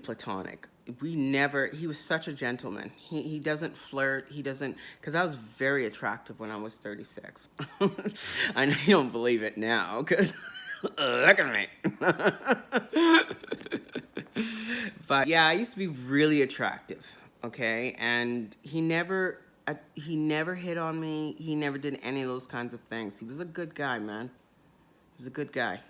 platonic. We never, he was such a gentleman. He doesn't flirt. He doesn't, because I was very attractive when I was 36. I know you don't believe it now, because look at me. But yeah, I used to be really attractive, okay? And he never hit on me. He never did any of those kinds of things. He was a good guy, man. He was a good guy.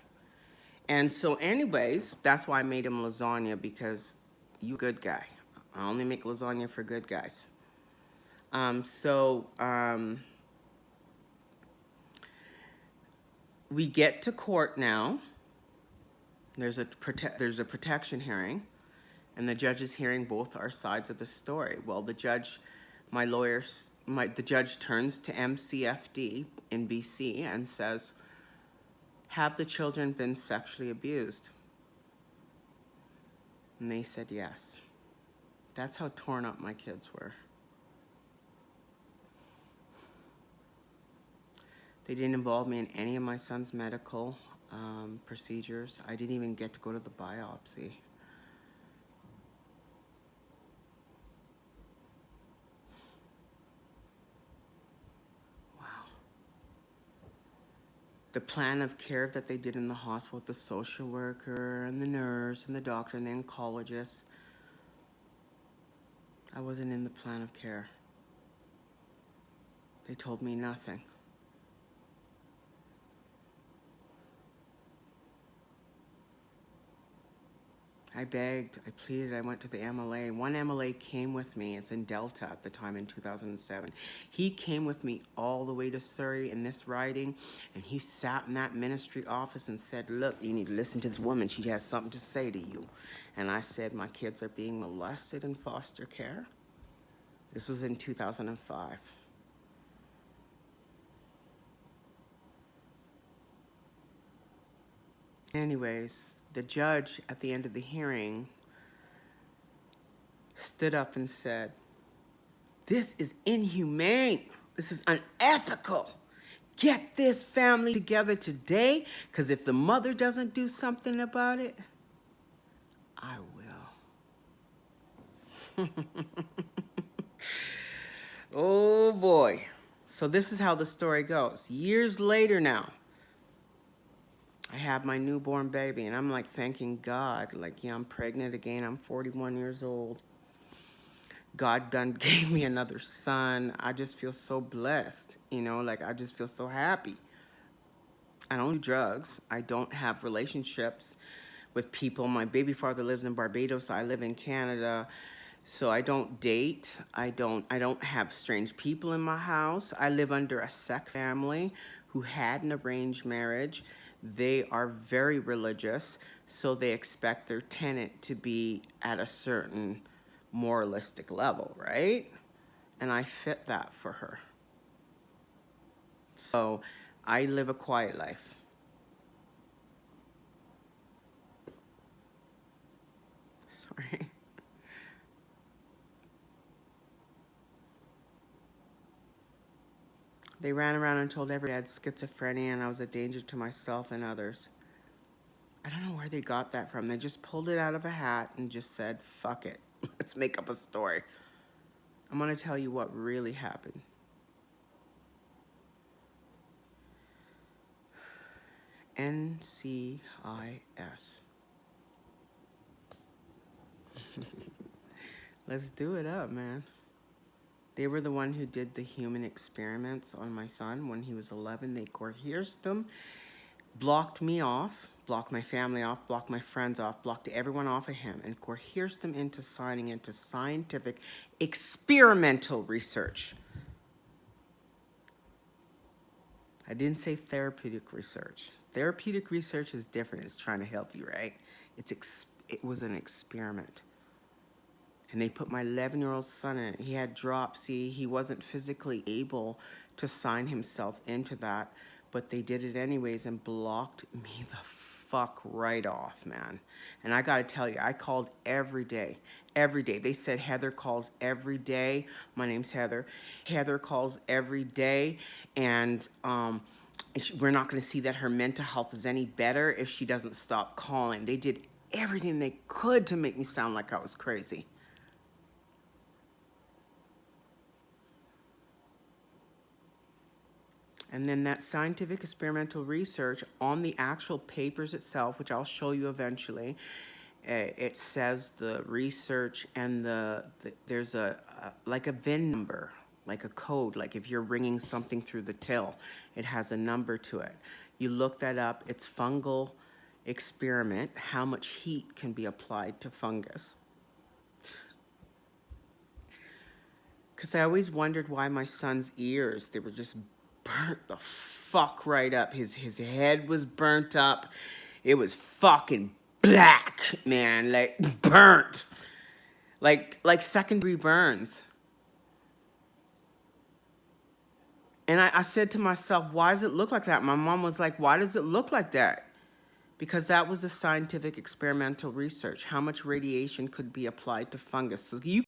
And so anyways, that's why I made him lasagna, because you a good guy. I only make lasagna for good guys. We get to court now. There's a protection hearing, and the judge is hearing both our sides of the story. Well, the judge, the judge turns to MCFD in BC and says, "Have the children been sexually abused?" And they said yes. That's how torn up my kids were. They didn't involve me in any of my son's medical procedures. I didn't even get to go to the biopsy. Wow. The plan of care that they did in the hospital with the social worker and the nurse and the doctor and the oncologist, I wasn't in the plan of care. They told me nothing. I begged, I pleaded, I went to the MLA. One MLA came with me. It's in Delta at the time in 2007. He came with me all the way to Surrey in this riding, and he sat in that ministry office and said, "Look, you need to listen to this woman. She has something to say to you." And I said, "My kids are being molested in foster care." This was in 2005. Anyways, the judge at the end of the hearing stood up and said, "This is inhumane. This is unethical. Get this family together today, because if the mother doesn't do something about it, I will." Oh boy. So this is how the story goes. Years later now, I have my newborn baby, and I'm like thanking God, like, yeah, I'm pregnant again. I'm 41 years old. God done gave me another son. I just feel so blessed, like I just feel so happy. I don't do drugs. I don't have relationships with people. My baby father lives in Barbados. I live in Canada. So I don't date. I don't have strange people in my house. I live under a sect family who had an arranged marriage. They are very religious, so they expect their tenant to be at a certain moralistic level, right? And I fit that for her. So I live a quiet life. Sorry. They ran around and told everybody I had schizophrenia and I was a danger to myself and others. I don't know where they got that from. They just pulled it out of a hat and just said, "Fuck it. Let's make up a story." I'm going to tell you what really happened. NCIS. Let's do it up, man. They were the one who did the human experiments on my son when he was 11. They coerced him, blocked me off, blocked my family off, blocked my friends off, blocked everyone off of him, and coerced him into signing into scientific experimental research. I didn't say therapeutic research. Therapeutic research is different. It's trying to help you, right? It was an experiment. And they put my 11-year-old son in it. He had dropsy. He wasn't physically able to sign himself into that, but they did it anyways and blocked me the fuck right off, man. And I gotta tell you, I called every day. Every day. They said Heather calls every day. My name's Heather. Heather calls every day, and we're not gonna see that her mental health is any better if she doesn't stop calling. They did everything they could to make me sound like I was crazy. And then that scientific experimental research on the actual papers itself, which I'll show you eventually, it says the research and there's like a VIN number, like a code, like if you're ringing something through the till, it has a number to it. You look that up, it's fungal experiment, how much heat can be applied to fungus. Because I always wondered why my son's ears, they were just burnt the fuck right up. His head was burnt up. It was fucking black, man, like burnt. Like second-degree burns. And I said to myself, why does it look like that? My mom was like, why does it look like that? Because that was the scientific experimental research, how much radiation could be applied to fungus. So you